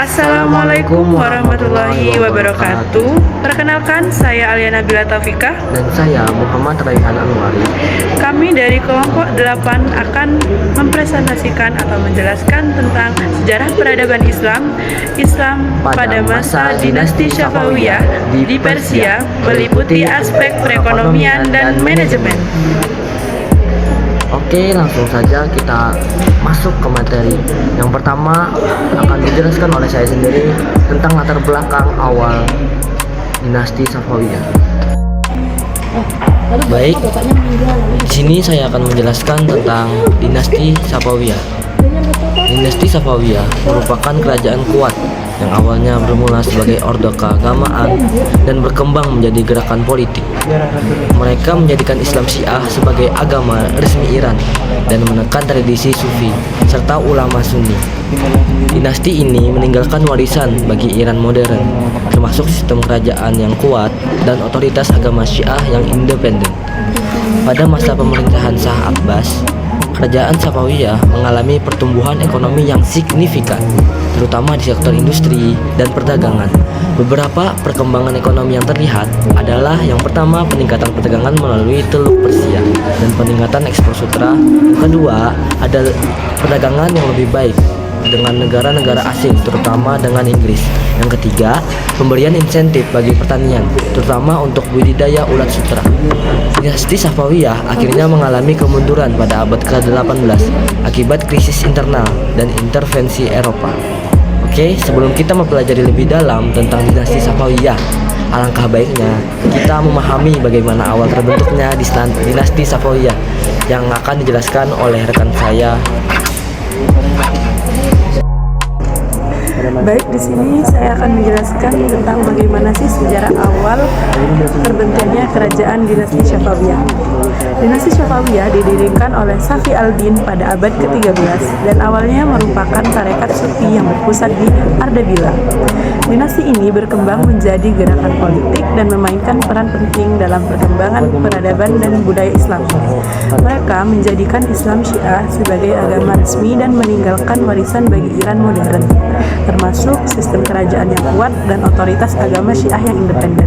Assalamualaikum warahmatullahi wabarakatuh. Perkenalkan, saya Aliana Bila Taufika. Dan saya Muhammad Raihan Anwari. Kami dari kelompok 8 akan mempresentasikan atau menjelaskan tentang sejarah peradaban Islam pada masa dinasti Safawiyah di Persia, meliputi aspek perekonomian dan manajemen. Oke, langsung saja kita masuk ke materi. Yang pertama akan dijelaskan oleh saya sendiri tentang latar belakang awal dinasti Safawiyah. Baik, di sini saya akan menjelaskan tentang dinasti Safawiyah. Dinasti Safawiyah merupakan kerajaan kuat yang awalnya bermula sebagai orde keagamaan dan berkembang menjadi gerakan politik. Mereka menjadikan Islam Syiah sebagai agama resmi Iran dan menekan tradisi Sufi serta ulama Sunni. Dinasti ini meninggalkan warisan bagi Iran modern, termasuk sistem kerajaan yang kuat dan otoritas agama Syiah yang independen. Pada masa pemerintahan Shah Abbas, kerajaan Safawiyah mengalami pertumbuhan ekonomi yang signifikan, terutama di sektor industri dan perdagangan. Beberapa perkembangan ekonomi yang terlihat adalah yang pertama, peningkatan perdagangan melalui Teluk Persia dan peningkatan ekspor sutra. Yang kedua, ada perdagangan yang lebih baik dengan negara-negara asing, terutama dengan Inggris. Yang ketiga, pemberian insentif bagi pertanian, terutama untuk budidaya ulat sutra. Dinasti Safawiyah akhirnya mengalami kemunduran pada abad ke-18 akibat krisis internal dan intervensi Eropa. Oke, sebelum kita mempelajari lebih dalam tentang dinasti Safawiyah, alangkah baiknya kita memahami bagaimana awal terbentuknya dinasti Safawiyah yang akan dijelaskan oleh rekan saya. Baik, di sini saya akan menjelaskan tentang bagaimana sih sejarah awal terbentuknya kerajaan dinasti Safawiyah. Dinasti Safawiyah didirikan oleh Safi al-Din pada abad ke-13 dan awalnya merupakan tarekat Sufi yang berpusat di Ardabil. Dinasti ini berkembang menjadi gerakan politik dan memainkan peran penting dalam perkembangan peradaban dan budaya Islam. Mereka menjadikan Islam Syiah sebagai agama resmi dan meninggalkan warisan bagi Iran modern, termasuk sistem kerajaan yang kuat dan otoritas agama Syiah yang independen.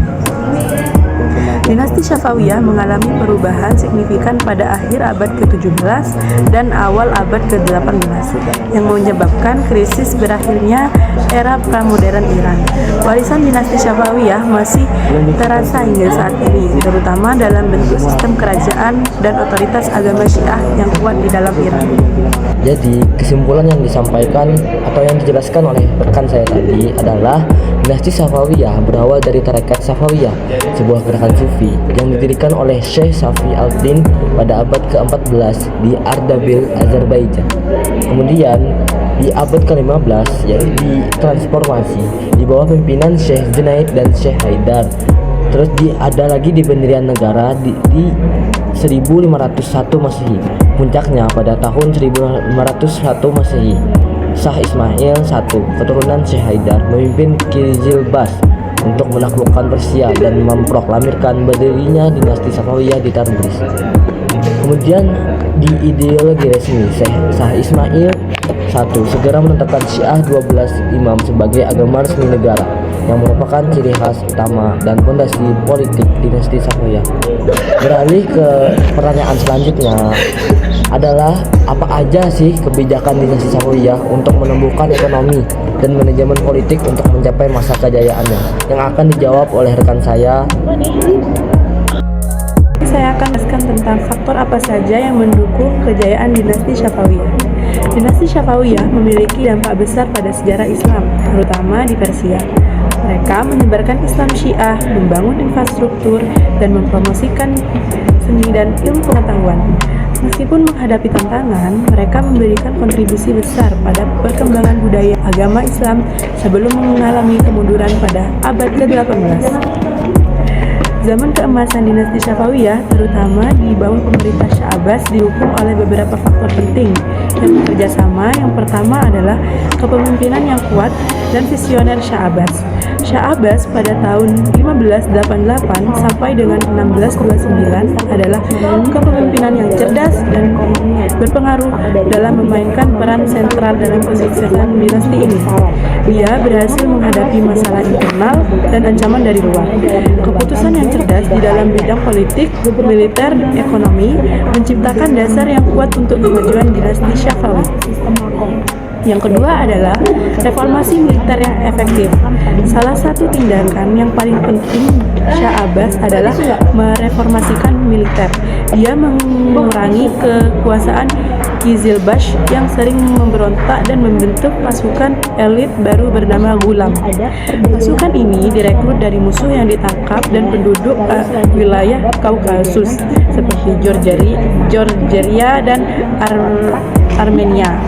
Dinasti Safawiyah mengalami perubahan signifikan pada akhir abad ke-17 dan awal abad ke-18 yang menyebabkan krisis berakhirnya era pramodern Iran. Warisan dinasti Safawiyah masih terasa hingga saat ini, terutama dalam bentuk sistem kerajaan dan otoritas agama Syiah yang kuat di dalam Iran. Jadi, kesimpulan yang disampaikan atau yang dijelaskan oleh rekan saya tadi adalah dinasti Safawiyah berawal dari tarekat Safawiyah, sebuah gerakan Sufi yang didirikan oleh Syekh Safi al-Din pada abad ke-14 di Ardabil, Azerbaijan. Kemudian di abad ke-15 yaitu ditransformasi di bawah pimpinan Syekh Junaid dan Syekh Haidar. Terus ada lagi di pendirian negara di 1501 Masehi. Puncaknya pada tahun 1501 Masehi, Shah Ismail I, keturunan Syekh Haidar, memimpin Kizilbas untuk menaklukkan Persia dan memproklamirkan berdirinya dinasti Safawiyah di Tabriz. Kemudian di ideologi resmi, Shah Ismail I segera menetapkan Syiah 12 imam sebagai agama resmi negara, yang merupakan ciri khas utama dan fondasi politik dinasti Safawiyah. Beralih ke pertanyaan selanjutnya adalah apa aja sih kebijakan dinasti Safawiyah untuk menumbuhkan ekonomi dan manajemen politik untuk mencapai masa kejayaannya, yang akan dijawab oleh rekan saya. Saya akan jelaskan tentang faktor apa saja yang mendukung kejayaan dinasti Safawiyah. Dinasti Safawiyah memiliki dampak besar pada sejarah Islam, terutama di Persia. Mereka menyebarkan Islam Syiah, membangun infrastruktur, dan mempromosikan seni dan ilmu pengetahuan. Meskipun menghadapi tantangan, mereka memberikan kontribusi besar pada perkembangan budaya agama Islam sebelum mengalami kemunduran pada abad ke-18. Zaman keemasan dinasti Safawiyah, terutama di bawah pemerintah Shah Abbas, didukung oleh beberapa faktor penting yang bekerja sama. Yang pertama adalah kepemimpinan yang kuat dan visioner Shah Abbas. Shah Abbas pada tahun 1588 sampai dengan 1629 adalah kepemimpinan yang cerdas dan berpengaruh dalam memainkan peran sentral dalam kesuksesan dinasti ini. Dia berhasil menghadapi masalah internal dan ancaman dari luar. Keputusan yang cerdas di dalam bidang politik, militer, ekonomi menciptakan dasar yang kuat untuk kemajuan dinasti Safawi. Yang kedua adalah reformasi militer yang efektif. Salah satu tindakan yang paling penting Shah Abbas adalah mereformasikan militer. Dia mengurangi kekuasaan Qizilbash yang sering memberontak dan membentuk pasukan elit baru bernama Ghulam. Pasukan ini direkrut dari musuh yang ditangkap dan penduduk wilayah Kaukasus seperti Georgia dan Armenia.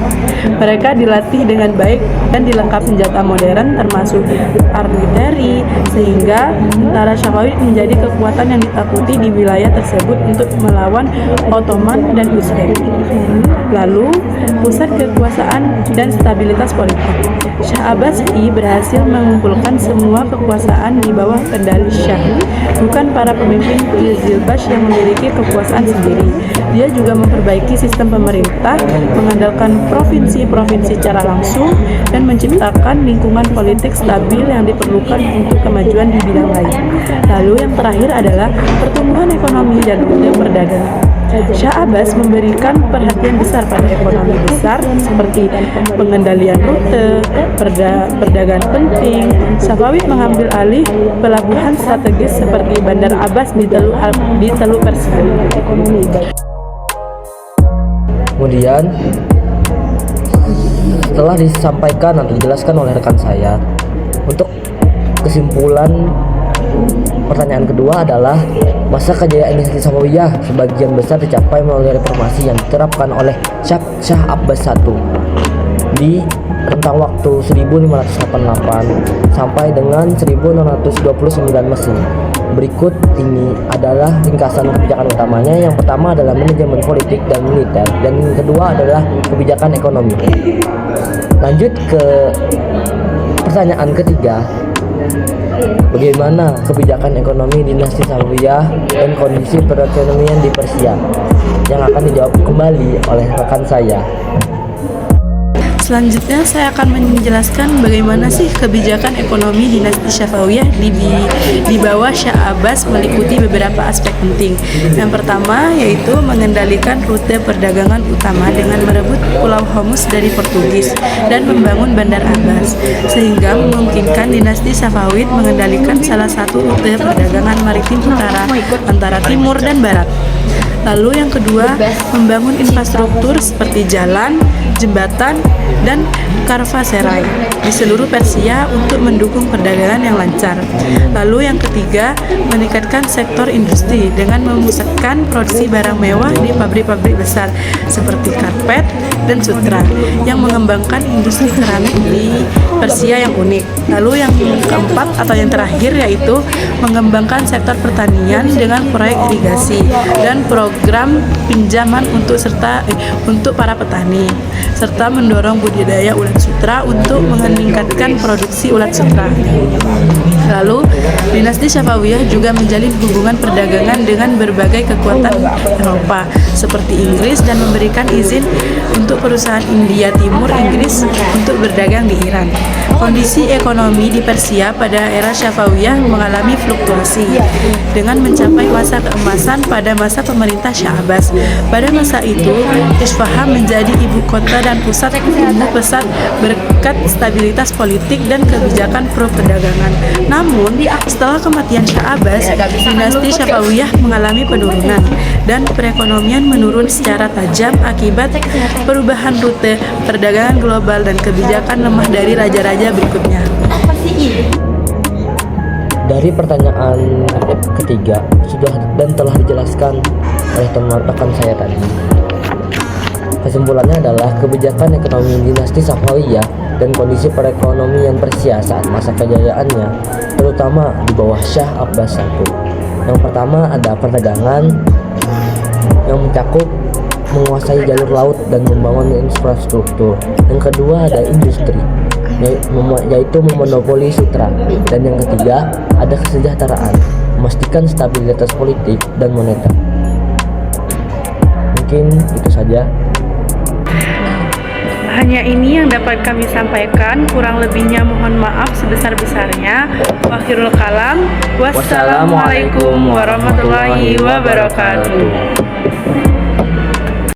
Mereka dilatih dengan baik dan dilengkapi senjata modern termasuk artileri, sehingga tentara Safawi menjadi kekuatan yang ditakuti di wilayah tersebut untuk melawan Ottoman dan Uzbek. Lalu, pusat kekuasaan dan stabilitas politik. Shah Abbas I berhasil mengumpulkan semua kekuasaan di bawah kendali Shah. Bukan para pemimpin Qizilbash yang memiliki kekuasaan sendiri. Dia juga memperbaiki sistem pemerintah, mengandalkan provinsi-provinsi secara langsung, dan menciptakan lingkungan politik stabil yang diperlukan untuk kemajuan di bidang lain. Lalu yang terakhir adalah pertumbuhan ekonomi dan perdagangan. Shah Abbas memberikan perhatian besar pada ekonomi besar seperti pengendalian rute, perdagangan penting. Safawi mengambil alih pelabuhan strategis seperti Bandar Abbas di Teluk Persia. Kemudian setelah disampaikan atau dijelaskan oleh rekan saya, untuk kesimpulan pertanyaan kedua adalah masa kejayaan dinasti Safawiyah sebagian besar dicapai melalui reformasi yang diterapkan oleh Shah Abbas I di rentang waktu 1588 sampai dengan 1629 Masehi. Berikut ini adalah ringkasan kebijakan utamanya. Yang pertama adalah manajemen politik dan militer, dan yang kedua adalah kebijakan ekonomi. Lanjut ke pertanyaan ketiga. Bagaimana kebijakan ekonomi dinasti Safawiyah dan kondisi perekonomian di Persia? Yang akan dijawab kembali oleh rekan saya. Selanjutnya saya akan menjelaskan bagaimana sih kebijakan ekonomi dinasti Safawiyah di bawah Shah Abbas meliputi beberapa aspek penting. Yang pertama yaitu mengendalikan rute perdagangan utama dengan merebut Pulau Homus dari Portugis dan membangun Bandar Abbas, sehingga memungkinkan dinasti Safawid mengendalikan salah satu rute perdagangan maritim utara antara timur dan barat. Lalu yang kedua, membangun infrastruktur seperti jalan, jembatan, dan karavanseri di seluruh Persia untuk mendukung perdagangan yang lancar. Lalu yang ketiga, meningkatkan sektor industri dengan memusatkan produksi barang mewah di pabrik-pabrik besar seperti karpet dan sutra, yang mengembangkan industri keramik di Persia yang unik. Lalu yang keempat atau yang terakhir yaitu mengembangkan sektor pertanian dengan proyek irigasi dan program pinjaman untuk para petani, serta mendorong budidaya ulat sutra untuk meningkatkan produksi ulat sutra. Lalu, dinasti Safawiyah juga menjalin hubungan perdagangan dengan berbagai kekuatan Eropa seperti Inggris dan memberikan izin untuk perusahaan India Timur Inggris untuk berdagang di Iran. Kondisi ekonomi di Persia pada era Safawiyah mengalami fluktuasi dengan mencapai masa keemasan pada masa pemerintah Shah Abbas. Pada masa itu, Isfahan menjadi ibu kota dan pusat tumbuh pesat berkat stabilitas politik dan kebijakan pro perdagangan. Namun, setelah kematian Shah Abbas, dinasti Safawiyah mengalami penurunan dan perekonomian menurun secara tajam akibat perubahan rute perdagangan global dan kebijakan lemah dari raja-raja berikutnya. Dari pertanyaan ketiga sudah dan telah dijelaskan oleh teman rekan saya tadi. Kesimpulannya adalah kebijakan ekonomi dinasti Safawiyah dan kondisi perekonomian Persia saat masa kejayaannya, terutama di bawah Shah Abbas I. Yang pertama ada perdagangan yang mencakup menguasai jalur laut dan membangun infrastruktur. Yang kedua ada industri yaitu memonopoli sutra. Dan yang ketiga, ada kesejahteraan, memastikan stabilitas politik dan moneter. Mungkin itu saja. Hanya ini yang dapat kami sampaikan, kurang lebihnya mohon maaf sebesar-besarnya. Wakhirul kalam. Wassalamualaikum warahmatullahi wabarakatuh.